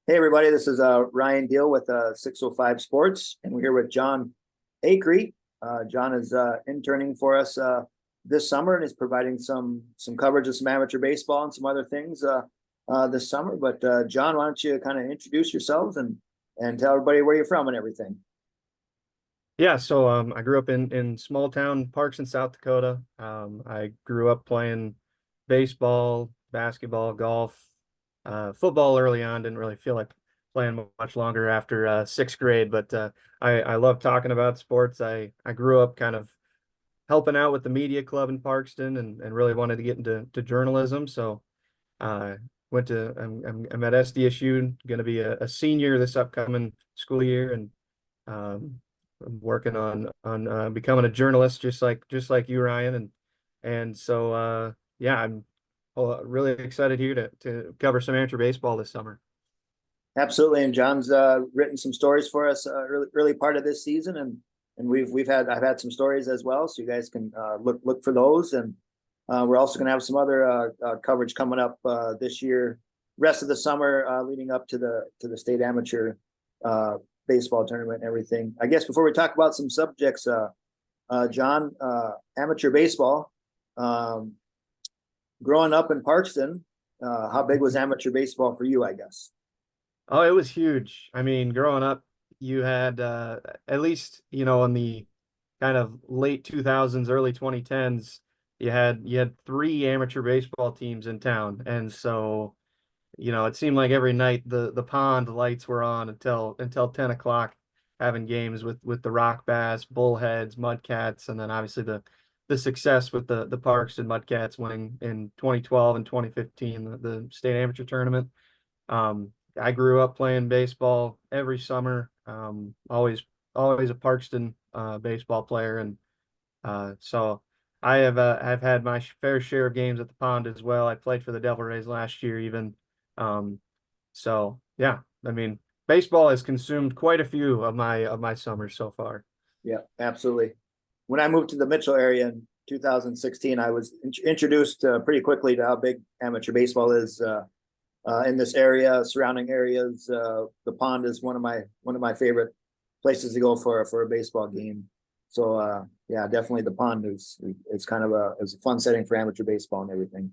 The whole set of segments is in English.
Hey everybody, this is Ryan Deal with 605 Sports, and we're here with John Acree. John is interning for us this summer and is providing some coverage of some amateur baseball and some other things this summer. But John, why don't you kind of introduce yourselves and tell everybody where you're from and everything? Yeah, so I grew up in small town Parks in South Dakota. I grew up playing baseball, basketball, golf, football early on. Didn't really feel like playing much longer after sixth grade, but I love talking about sports. I grew up kind of helping out with the media club in Parkston and really wanted to get into journalism. So uh, went to I'm at SDSU, going to be a senior this upcoming school year, and I'm working on becoming a journalist, just like you, Ryan, and so yeah, I'm really excited here to cover some amateur baseball this summer. Absolutely, and John's written some stories for us early part of this season, and I've had some stories as well, so you guys can look for those, and we're also going to have some other coverage coming up this year, rest of the summer leading up to the state amateur uh, baseball tournament and everything. I guess before we talk about some subjects, John, amateur baseball, um, growing up in Parkston, how big was amateur baseball for you? I guess. Oh, it was huge. I mean, growing up, you had at least, in the kind of late 2000s, early 2010s, you had three amateur baseball teams in town. And so, it seemed like every night the pond lights were on until 10 o'clock, having games with the Rock Bass, Bullheads, Mudcats, and then obviously the success with the Parks and Mudcats winning in 2012 and 2015 the state amateur tournament. I grew up playing baseball every summer. Always a Parkston baseball player, and so I've had my fair share of games at the pond as well. I played for the Devil Rays last year, even. Um, so yeah, I mean, baseball has consumed quite a few of my summers so far. Yeah, absolutely. When I moved to the Mitchell area in 2016, I was introduced pretty quickly to how big amateur baseball is in this area, surrounding areas. The pond is one of my favorite places to go for a baseball game. So yeah, definitely the pond is it's kind of a fun setting for amateur baseball and everything.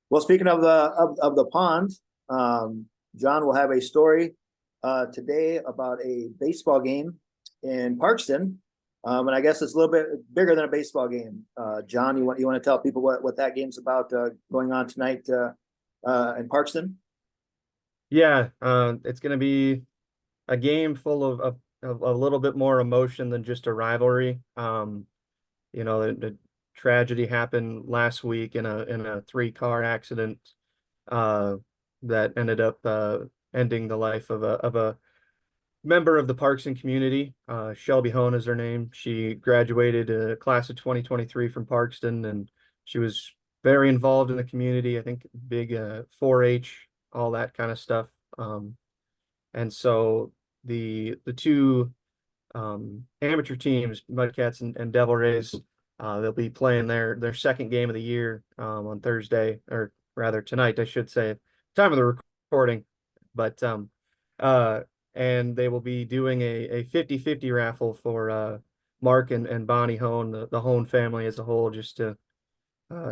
Well, speaking of the pond, John will have a story today about a baseball game in Parkston. And I guess it's a little bit bigger than a baseball game. John, you want to tell people what that game's about going on tonight in Parkston? Yeah, it's going to be a game full of a little bit more emotion than just a rivalry. The tragedy happened last week in a three-car accident uh, that ended up ending the life of a member of the Parkson community. Shelby Hone is her name. She graduated class of 2023 from Parkston, and she was very involved in the community. I think big 4-H, all that kind of stuff. And so the two amateur teams, Mudcats and Devil Rays, they'll be playing their second game of the year on Thursday, or rather tonight, I should say, time of the recording. But uh, and they will be doing a 50-50 raffle for Mark and Bonnie Hone, the Hone family as a whole, just to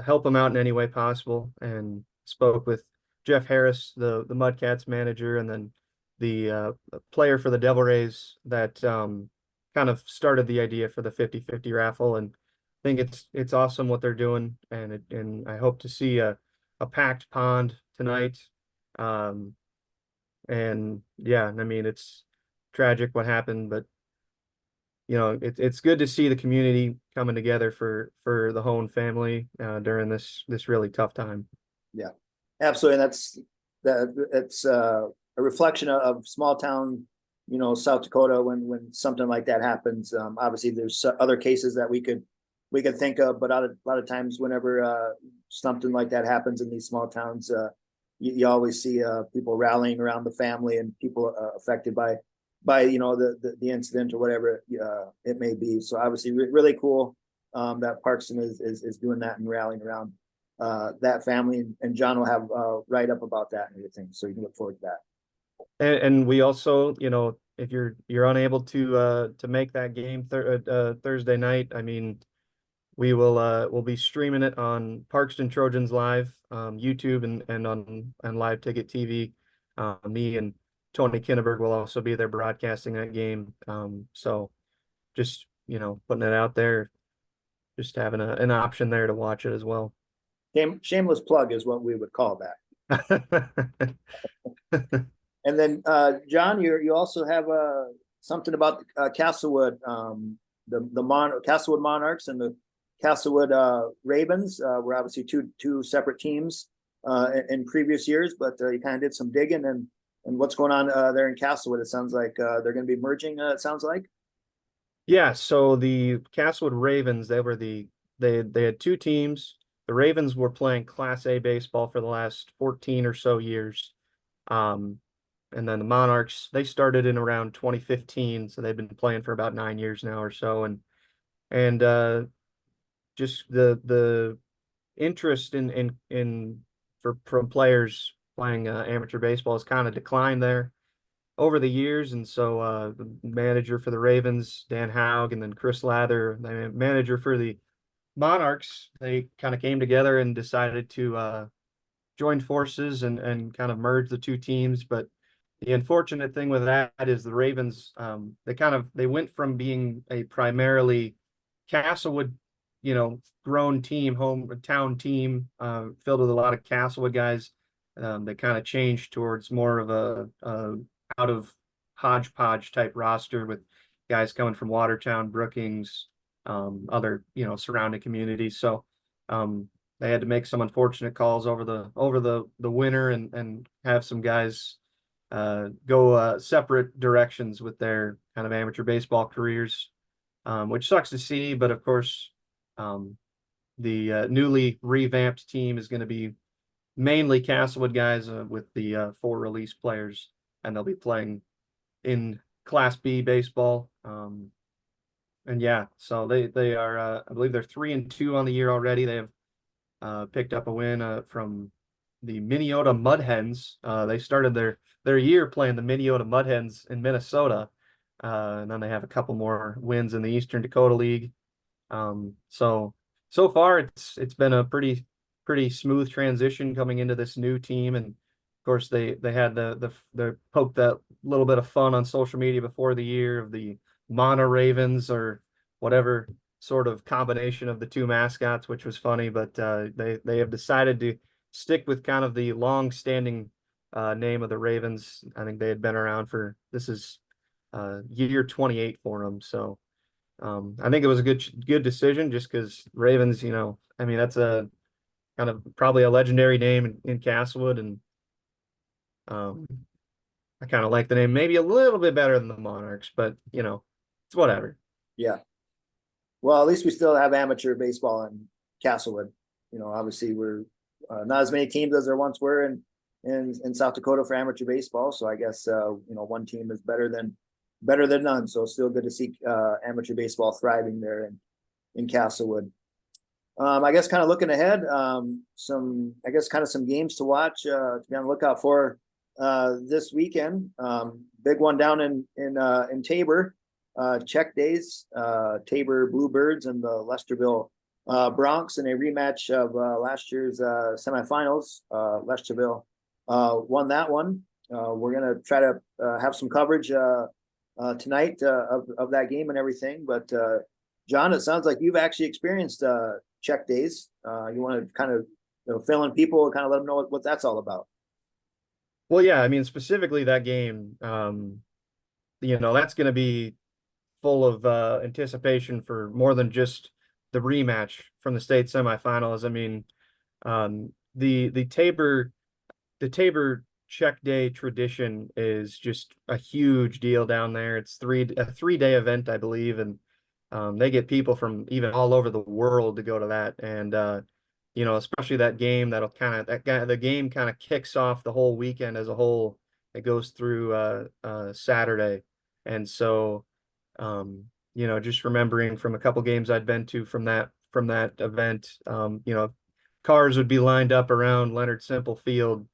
help them out in any way possible. And spoke with Jeff Harris, the Mudcats manager, and then the player for the Devil Rays that kind of started the idea for the 50-50 raffle. And I think it's awesome what they're doing, and I hope to see a packed pond tonight. Um, and yeah, I mean, it's tragic what happened, but it's good to see the community coming together for the Hone family during this really tough time. Yeah, absolutely. And that's a reflection of small town, South Dakota when something like that happens. Obviously, there's other cases that we could think of, but a lot of times whenever something like that happens in these small towns, you always see people rallying around the family and people affected by the incident or whatever it may be. So obviously, really cool that Parkson is doing that and rallying around that family, and John will have write up about that and everything, so you can look forward to that. And we also, you know, if you're unable to make that game Thursday night, I mean, we'll be streaming it on Parkston Trojans Live, YouTube and Live Ticket TV. Me and Tony Kinneberg will also be there broadcasting that game. So just, you know, putting it out there, just having an option there to watch it as well. Shameless plug is what we would call that. And then, John, you also have something about Castlewood, the Castlewood Monarchs and the Castlewood Ravens. Were obviously two separate teams in previous years, but you kind of did some digging and what's going on there in Castlewood. It sounds like they're going to be merging. It sounds like. Yeah, so the Castlewood Ravens, they had two teams. The Ravens were playing Class A baseball for the last 14 or so years. Um, and then the Monarchs, they started in around 2015, so they've been playing for about 9 years now or so. And just the interest in for from players playing amateur baseball has kind of declined there over the years. And so the manager for the Ravens, Dan Haug, and then Chris Lather, the manager for the Monarchs, they kind of came together and decided to join forces and kind of merge the two teams. But the unfortunate thing with that is the Ravens, they went from being a primarily Castlewood, you know, grown team, hometown team, filled with a lot of Castlewood guys. They kind of changed towards more of a out of hodgepodge type roster with guys coming from Watertown, Brookings, other, you know, surrounding communities. So they had to make some unfortunate calls over the winter and have some guys go separate directions with their kind of amateur baseball careers, which sucks to see. But of course, the newly revamped team is going to be mainly Castlewood guys with the four release players, and they'll be playing in Class B baseball. And yeah, so they are I believe they're 3-2 on the year already. They have picked up a win from the Minneota Mud Hens. They started their year playing the Minneota Mud Hens in Minnesota, and then they have a couple more wins in the Eastern Dakota League. So far it's been a pretty smooth transition coming into this new team. And of course they had the poked that little bit of fun on social media before the year of the Mono Ravens or whatever sort of combination of the two mascots, which was funny. But they have decided to stick with kind of the long-standing name of the Ravens. I think they had been around for, this is year 28 for them. So I think it was a good decision, just because Ravens, you know, I mean, that's a kind of probably a legendary name in Castlewood. And I kind of like the name maybe a little bit better than the Monarchs, but you know, it's whatever. Yeah. Well, at least we still have amateur baseball in Castlewood. You know, obviously we're not as many teams as there once were in South Dakota for amateur baseball. So I guess you know, one team is better than none. So still good to see amateur baseball thriving there in Castlewood. I guess kind of looking ahead, some games to watch to be on the lookout for this weekend. Big one down in Tabor. Check days, Tabor Bluebirds and the Lesterville Bronx in a rematch of last year's semifinals. Lesterville won that one. We're gonna try to have some coverage tonight of that game and everything. But John, it sounds like you've actually experienced check days. You want to kind of, you know, fill in people, kind of let them know what that's all about. Well, yeah, I mean, specifically that game, you know, that's going to be full of anticipation for more than just the rematch from the state semifinals. I mean, the Tabor check day tradition is just a huge deal down there. It's a 3-day event, I believe, and they get people from even all over the world to go to that. And you know, especially that game, the game kind of kicks off the whole weekend as a whole. It goes through Saturday. And so you know, just remembering from a couple games I'd been to from that event, you know, cars would be lined up around Leonard Simple Field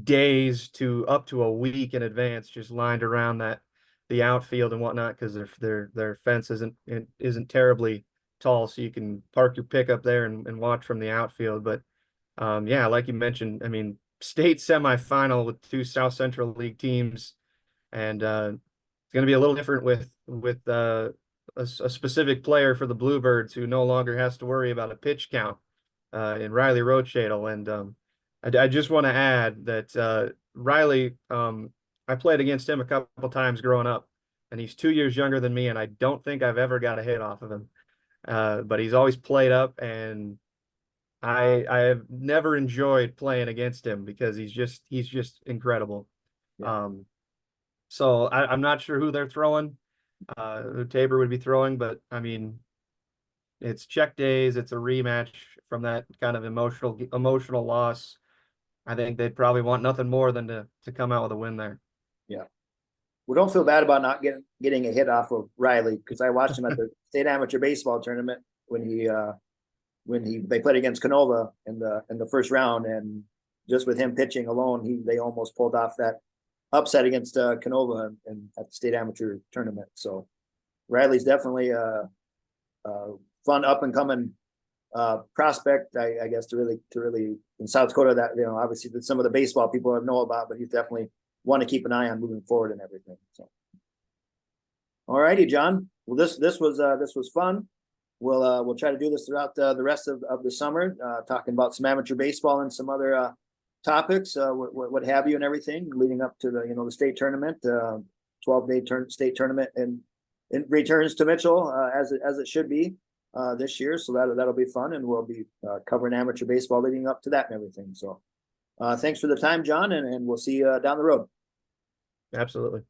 days to up to a week in advance, just lined around the outfield and whatnot, because their fence isn't terribly tall, so you can park your pickup there and watch from the outfield. But yeah, like you mentioned, I mean, state semifinal with two South Central League teams, and it's going to be a little different with a specific player for the Bluebirds who no longer has to worry about a pitch count in Riley Rothschadel. And I just want to add that Riley, I played against him a couple times growing up, and he's 2 years younger than me, and I don't think I've ever got a hit off of him. But he's always played up, and I have never enjoyed playing against him because he's just incredible. Yeah. So I'm not sure who they're throwing, who Tabor would be throwing, but I mean, it's check days. It's a rematch from that kind of emotional loss. I think they'd probably want nothing more than to come out with a win there. Yeah. We don't feel bad about not getting a hit off of Riley, because I watched him at the state amateur baseball tournament when they played against Canova in the first round, and just with him pitching alone, they almost pulled off that upset against Canova and at the state amateur tournament. So Riley's definitely a fun up and coming prospect, I guess, to really in South Dakota, that, you know, obviously that some of the baseball people know about, but he's definitely one to keep an eye on moving forward and everything. So, all righty, John. Well, this was fun. We'll try to do this throughout the rest of the summer, talking about some amateur baseball and some other topics, what have you, and everything leading up to the state tournament, 12-day state tournament, and it returns to Mitchell as it should be this year. So that'll be fun, and we'll be covering amateur baseball leading up to that and everything. So thanks for the time, John, and we'll see you down the road. Absolutely.